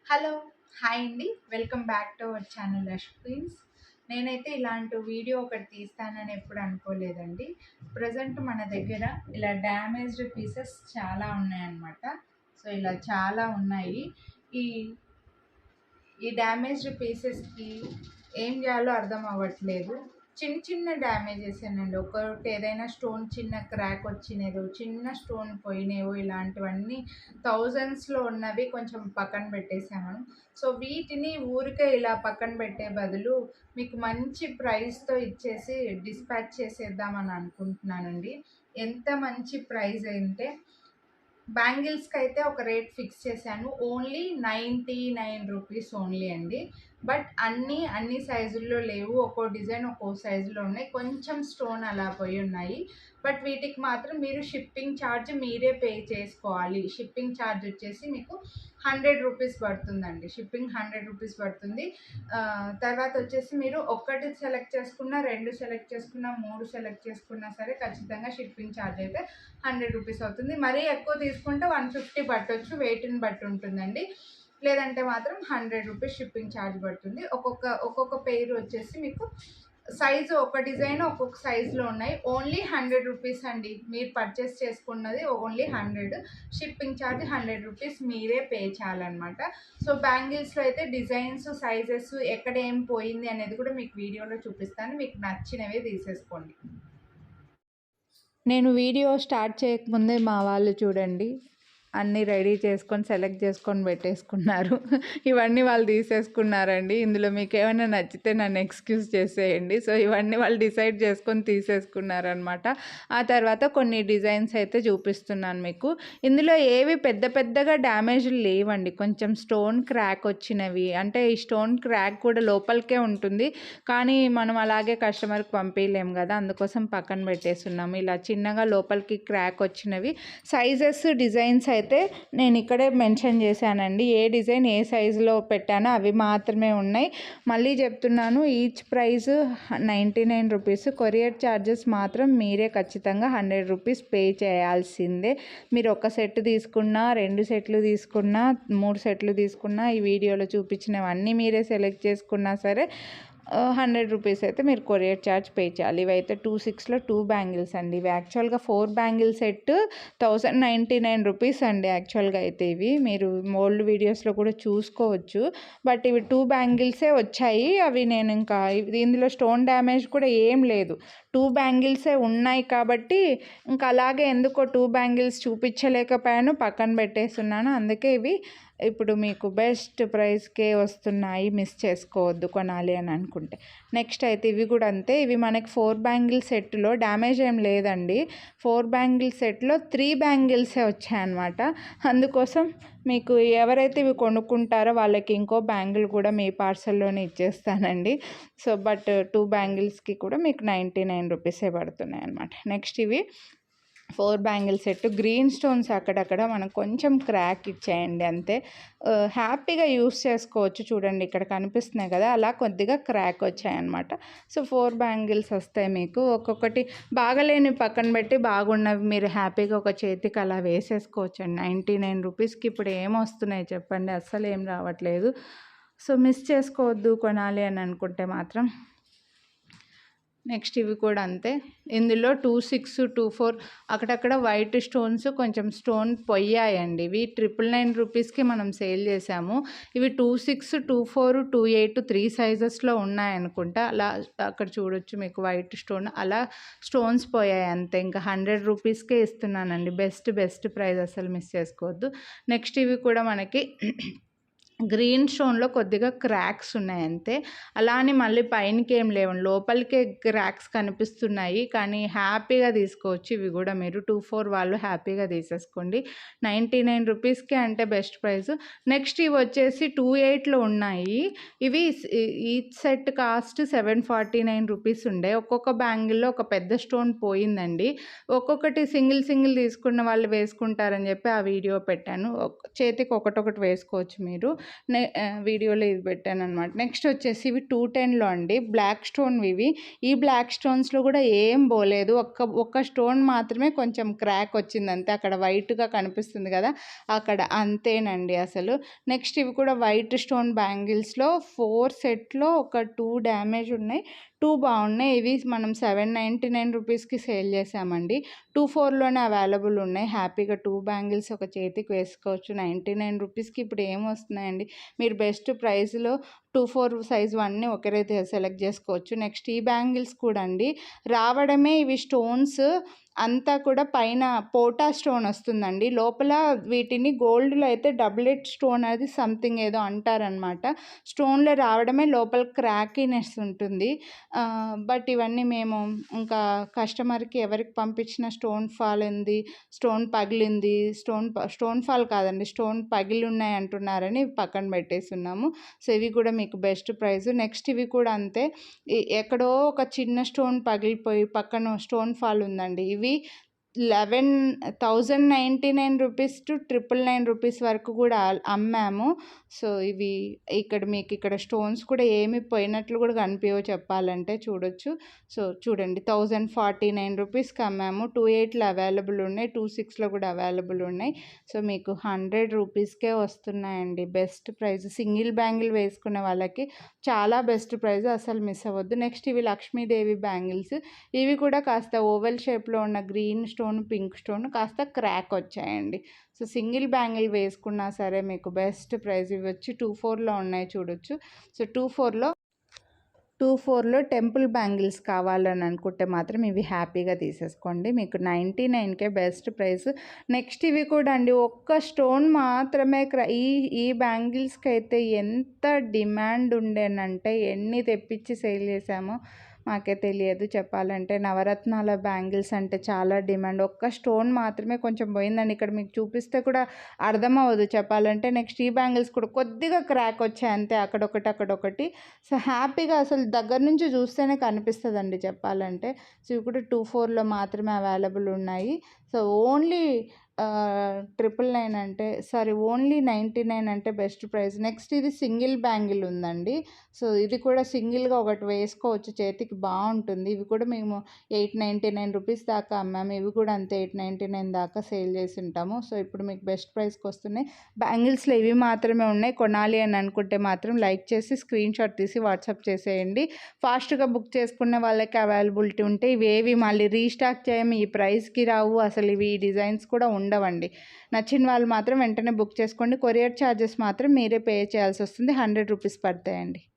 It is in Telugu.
హలో! హాయ్ అండి. Welcome back to our channel rush queens. నేనైతే ఇలాంటి వీడియో ఒకటి తీస్తానని ఎప్పుడు అనుకోలేదండి. ప్రెజెంట్ మన దగ్గర ఇలా డ్యామేజ్డ్ పీసెస్ చాలా ఉన్నాయన్నమాట. సో, ఇలా చాలా ఉన్నాయి. ఈ ఈ డ్యామేజ్డ్ పీసెస్‌కి ఏం చేయాలో అర్థం అవ్వట్లేదు. చిన్న చిన్న డ్యామేజెసేనండి. ఒకటి ఏదైనా స్టోన్ చిన్న క్రాక్ వచ్చినదో, చిన్న స్టోన్ పోయినవో ఇలాంటివన్నీ థౌజండ్స్‌లో ఉన్నవి కొంచెం పక్కన పెట్టేసాను. సో, వీటిని ఊరికే ఇలా పక్కన పెట్టే బదులు మీకు మంచి ప్రైస్‌తో ఇచ్చేసి డిస్పాచ్ చేసేద్దామని అనుకుంటున్నానండి. ఎంత మంచి ప్రైస్ అంటే బ్యాంగిల్స్‌కి అయితే ఒక రేట్ ఫిక్స్ చేశాను. ఓన్లీ 99 రూపీస్ ఓన్లీ అండి. బట్ అన్ని సైజుల్లో లేవు. ఒక్కో డిజైన్ ఒక్కో సైజులో ఉన్నాయి. కొంచెం స్టోన్ అలా పోయి ఉన్నాయి. బట్ వీటికి మాత్రం మీరు షిప్పింగ్ ఛార్జ్ మీరే పే చేసుకోవాలి. షిప్పింగ్ ఛార్జ్ వచ్చేసి మీకు 100 రూపీస్ పడుతుందండి. షిప్పింగ్ 100 రూపీస్ పడుతుంది. తర్వాత వచ్చేసి మీరు ఒక్కటి సెలెక్ట్ చేసుకున్నా, 2 సెలెక్ట్ చేసుకున్నా, 3 సెలెక్ట్ చేసుకున్నా సరే ఖచ్చితంగా షిప్పింగ్ ఛార్జ్ అయితే 100 రూపీస్ అవుతుంది. మరీ ఎక్కువ తీసుకుంటే 150 పట్టొచ్చు. వెయిట్‌ని బట్టి ఉంటుందండి. లేదంటే మాత్రం 100 రూపీస్ షిప్పింగ్ ఛార్జ్ పడుతుంది. ఒక్కొక్క పెయిర్ వచ్చేసి మీకు సైజు ఒక డిజైన్ ఒక్కొక్క సైజులో ఉన్నాయి. ఓన్లీ 100 రూపీస్ అండి. మీరు పర్చేస్ చేసుకున్నది ఓన్లీ 100. షిప్పింగ్ ఛార్జ్ 100 రూపీస్ మీరే పే చేయాలన్నమాట. సో, బ్యాంగిల్స్‌లో అయితే డిజైన్స్, సైజెస్ ఎక్కడ ఏం పోయింది అనేది కూడా మీకు వీడియోలో చూపిస్తాను. మీకు నచ్చినవే తీసేసుకోండి. నేను వీడియో స్టార్ట్ చేయకముందే మా వాళ్ళు చూడండి అన్నీ రెడీ చేసుకొని సెలెక్ట్ చేసుకొని పెట్టేసుకున్నారు. ఇవన్నీ వాళ్ళు తీసేసుకున్నారండి. ఇందులో మీకు ఏమైనా నచ్చితే నన్ను ఎక్స్క్యూజ్ చేసేయండి. సో, ఇవన్నీ వాళ్ళు డిసైడ్ చేసుకొని తీసేసుకున్నారనమాట. ఆ తర్వాత కొన్ని డిజైన్స్ అయితే చూపిస్తున్నాను మీకు. ఇందులో ఏవి పెద్దగా డ్యామేజ్లు లేవండి. కొంచెం స్టోన్ క్రాక్ వచ్చినవి, అంటే ఈ స్టోన్ క్రాక్ కూడా లోపలికే ఉంటుంది. కానీ మనం అలాగే కస్టమర్కి పంపించలేము కదా, అందుకోసం పక్కన పెట్టేస్తున్నాము. ఇలా చిన్నగా లోపలికి క్రాక్ వచ్చినవి సైజెస్, డిజైన్స్ అయితే నేను ఇక్కడే మెన్షన్ చేశానండి. ఏ డిజైన్ ఏ సైజులో పెట్టానో అవి మాత్రమే ఉన్నాయి. మళ్ళీ చెప్తున్నాను, each price 99 rupees. Courier charges మాత్రం మీరే ఖచ్చితంగా 100 రూపీస్ పే చేయాల్సిందే. మీరు ఒక సెట్ తీసుకున్నా, 2 సెట్లు తీసుకున్నా, 3 సెట్లు తీసుకున్నా, ఈ వీడియోలో చూపించినవన్నీ మీరే సెలెక్ట్ చేసుకున్నా సరే 100 రూపీస్ అయితే మీరు కొరియర్ ఛార్జ్ పే చేయాలి. ఇవైతే 26లో 2 బ్యాంగిల్స్ అండి. ఇవి యాక్చువల్గా 4 బ్యాంగిల్ సెట్ 1099 రూపీస్ అండి. యాక్చువల్గా అయితే ఇవి మీరు ఓల్డ్ వీడియోస్లో కూడా చూసుకోవచ్చు. బట్ ఇవి 2 బ్యాంగిల్సే వచ్చాయి. అవి నేను ఇంకా ఇందులో స్టోన్ డ్యామేజ్ కూడా ఏం లేదు. 2 బ్యాంగిల్సే ఉన్నాయి కాబట్టి ఇంకా అలాగే ఎందుకో 2 బ్యాంగిల్స్ చూపించలేకపోయాను, పక్కన పెట్టేస్తున్నాను. అందుకే ఇవి ఇప్పుడు మీకు బెస్ట్ ప్రైస్కే వస్తున్నాయి. మిస్ చేసుకోవద్దు కొనాలి అని అనుకుంటే. నెక్స్ట్ అయితే ఇవి కూడా అంతే. ఇవి మనకి 4 బ్యాంగిల్ సెట్లో డ్యామేజ్ ఏం లేదండి. 4 బ్యాంగిల్ సెట్లో 3 బ్యాంగిల్సే వచ్చాయన్నమాట. అందుకోసం మీకు ఎవరైతే ఇవి కొనుక్కుంటారో వాళ్ళకి ఇంకో బ్యాంగిల్ కూడా మీ పార్సల్లోనే ఇచ్చేస్తానండి. సో, బట్ 2 బ్యాంగిల్స్కి కూడా మీకు 99 రూపీసే పడుతున్నాయి అన్నమాట. నెక్స్ట్ ఇవి 4 బ్యాంగిల్ సెట్. గ్రీన్ స్టోన్స్ అక్కడక్కడ మనకు కొంచెం క్రాక్ ఇచ్చాయండి అంతే. హ్యాపీగా యూస్ చేసుకోవచ్చు. చూడండి ఇక్కడ కనిపిస్తున్నాయి కదా, అలా కొద్దిగా క్రాక్ వచ్చాయన్నమాట. సో, 4 బ్యాంగిల్స్ వస్తాయి మీకు. ఒక్కొక్కటి బాగలేని పక్కన పెట్టి బాగున్నవి మీరు హ్యాపీగా ఒక చేతికి అలా వేసేసుకోవచ్చు అండి. 99 రూపీస్కి ఇప్పుడు ఏమొస్తున్నాయి చెప్పండి, అస్సలు ఏం రావట్లేదు. సో, మిస్ చేసుకోవద్దు కొనాలి అని అనుకుంటే మాత్రం. నెక్స్ట్ ఇవి కూడా అంతే. ఇందులో 26, 24 అక్కడక్కడ వైట్ స్టోన్స్, కొంచెం స్టోన్ పోయాయండి. ఇవి 999 రూపీస్కి మనం సేల్ చేసాము. ఇవి 26, 24, 28, 3 సైజెస్లో ఉన్నాయనుకుంటా. అలా అక్కడ చూడొచ్చు మీకు వైట్ స్టోన్, అలా స్టోన్స్ పోయాయి అంతే. ఇంకా 100 రూపీస్కే ఇస్తున్నానండి. బెస్ట్ ప్రైస్, అసలు మిస్ చేసుకోవద్దు. నెక్స్ట్ ఇవి కూడా మనకి గ్రీన్ స్టోన్లో కొద్దిగా క్రాక్స్ ఉన్నాయి అంతే. అలా అని మళ్ళీ పైనకి ఏం లేవండి, లోపలికే క్రాక్స్ కనిపిస్తున్నాయి. కానీ హ్యాపీగా తీసుకోవచ్చు. ఇవి కూడా మీరు 24 వాళ్ళు హ్యాపీగా తీసేసుకోండి. 99 రూపీస్కే అంటే బెస్ట్ ప్రైస్. నెక్స్ట్ ఇవి వచ్చేసి 28లో ఉన్నాయి. ఇవి ఈచ్ సెట్ కాస్ట్ 749 రూపీస్ ఉండే. ఒక్కొక్క బ్యాంగిల్లో ఒక పెద్ద స్టోన్ పోయిందండి. ఒక్కొక్కటి సింగిల్ తీసుకున్న వాళ్ళు వేసుకుంటారని చెప్పి ఆ వీడియో పెట్టాను. చేతికి ఒకటొకటి వేసుకోవచ్చు మీరు. వీడియోలో ఇది పెట్టాననమాట. నెక్స్ట్ వచ్చేసి ఇవి 210లో అండి. బ్లాక్ స్టోన్వి ఇవి. ఈ బ్లాక్ స్టోన్స్లో కూడా ఏం పోలేదు. ఒక్క స్టోన్ మాత్రమే కొంచెం క్రాక్ వచ్చింది అంతే. అక్కడ వైట్గా కనిపిస్తుంది కదా, అక్కడ అంతేనండి అసలు. నెక్స్ట్ ఇవి కూడా వైట్ స్టోన్ బ్యాంగిల్స్లో 4 సెట్లో ఒక 2 డ్యామేజ్ ఉన్నాయి, 2 బాగున్నాయి. ఇవి మనం 799 రూపీస్కి సేల్ చేసామండి. 24లోనే అవైలబుల్ ఉన్నాయి. హ్యాపీగా 2 బ్యాంగిల్స్ ఒక చేతికి వేసుకోవచ్చు 99 రూపీస్కి. ఇప్పుడు ఏమొస్తున్నాయండి, మీరు బెస్ట్ ప్రైస్లో 24 సైజు అన్నీ ఒకరైతే సెలెక్ట్ చేసుకోవచ్చు. నెక్స్ట్ ఈ బ్యాంగిల్స్ కూడా అండి రావడమే ఇవి స్టోన్స్ అంతా కూడా పైన పోటా స్టోన్ వస్తుందండి. లోపల వీటిని గోల్డ్లో అయితే డబులెట్ స్టోన్ అది సంథింగ్ ఏదో అంటారనమాట. స్టోన్లో రావడమే లోపల క్రాకీనెస్ ఉంటుంది. బట్ ఇవన్నీ మేము ఇంకా కస్టమర్కి ఎవరికి పంపించిన స్టోన్ ఫాలింది, స్టోన్ పగిలింది, స్టోన్ ఫాల్ కాదండి, స్టోన్ పగిలి ఉన్నాయి అంటున్నారని పక్కన పెట్టేస్తున్నాము. సో ఇవి కూడా మీకు బెస్ట్ ప్రైస్. నెక్స్ట్ ఇవి కూడా అంతే, ఎక్కడో ఒక చిన్న స్టోన్ పగిలిపోయి పక్కన స్టోన్ ఫాల్ ఉందండి. ఇవి 11,099 రూపీస్ టు 999 రూపీస్ వరకు కూడా అమ్మాము. సో ఇవి మీకు ఇక్కడ స్టోన్స్ కూడా ఏమి పోయినట్లు కూడా కనిపించవు చెప్పాలంటే, చూడొచ్చు. సో చూడండి 1049 రూపీస్కి అమ్మాము. 28లో అవైలబుల్ ఉన్నాయి, 26లో కూడా అవైలబుల్ ఉన్నాయి. సో మీకు 100 రూపీస్కే వస్తున్నాయండి. Best price. సింగిల్ బ్యాంగిల్ వేసుకునే వాళ్ళకి చాలా బెస్ట్ ప్రైస్, అసలు మిస్ అవ్వద్దు. నెక్స్ట్ ఇవి లక్ష్మీదేవి బ్యాంగిల్స్. ఇవి కూడా కాస్త ఓవెల్ షేప్లో ఉన్న గ్రీన్ స్టోన్, పింక్ స్టోన్ కాస్త క్రాక్ వచ్చాయండి. సో సింగిల్ బ్యాంగిల్ వేసుకున్నా సరే మీకు బెస్ట్ ప్రైస్. ఇవి వచ్చి 24లో ఉన్నాయి చూడొచ్చు. సో 24లో టెంపుల్ బ్యాంగిల్స్ కావాలని అనుకుంటే మాత్రం ఇవి హ్యాపీగా తీసేసుకోండి. మీకు 99కే బెస్ట్ ప్రైస్. నెక్స్ట్ ఇవి కూడా అండి ఒక్క స్టోన్ మాత్రమే ఈ బ్యాంగిల్స్కి అయితే ఎంత డిమాండ్ ఉండేనంటే ఎన్ని తెప్పించి సేల్ చేసామో మాకే తెలియదు చెప్పాలంటే. నవరత్నాల బ్యాంగిల్స్ అంటే చాలా డిమాండ్. ఒక్క స్టోన్ మాత్రమే కొంచెం పోయిందండి. ఇక్కడ మీకు చూపిస్తే కూడా అర్థమవ్వదు చెప్పాలంటే. నెక్స్ట్ ఈ బ్యాంగిల్స్ కూడా కొద్దిగా క్రాక్ వచ్చాయి అంతే, అక్కడొకటి. సో హ్యాపీగా అసలు దగ్గర నుంచి చూస్తేనే కనిపిస్తుందండి చెప్పాలంటే. సో ఇవి కూడా 24లో మాత్రమే అవైలబుల్ ఉన్నాయి. సో ఓన్లీ 999 అంటే ఓన్లీ 99 అంటే బెస్ట్ ప్రైస్. నెక్స్ట్ ఇది సింగిల్ బ్యాంగిల్ ఉందండి. సో ఇది కూడా సింగిల్గా ఒకటి వేసుకోవచ్చు, చేతికి బాగుంటుంది. ఇవి కూడా మేము 899 రూపీస్ దాకా అమ్మాము. ఇవి కూడా అంతే 899 దాకా సేల్ చేసి ఉంటాము. సో ఇప్పుడు మీకు బెస్ట్ ప్రైస్కి వస్తున్నాయి. బ్యాంగిల్స్లో ఇవి మాత్రమే ఉన్నాయి. కొనాలి అని అనుకుంటే మాత్రం లైక్ చేసి స్క్రీన్ షాట్ తీసి వాట్సాప్ చేసేయండి. ఫాస్ట్గా బుక్ చేసుకున్న వాళ్ళకి అవైలబిలిటీ ఉంటే ఇవేవి మళ్ళీ రీస్టాక్ చేయము, ఈ ప్రైస్కి రావు, అసలు ఇవి ఈ డిజైన్స్ కూడా ఉండవండి. నచ్చిన వాళ్ళు మాత్రం వెంటనే బుక్ చేసుకోండి. కొరియర్ ఛార్జెస్ మాత్రం మీరే పే చేయాల్సి వస్తుంది, 100 రూపీస్ పడతాయండి.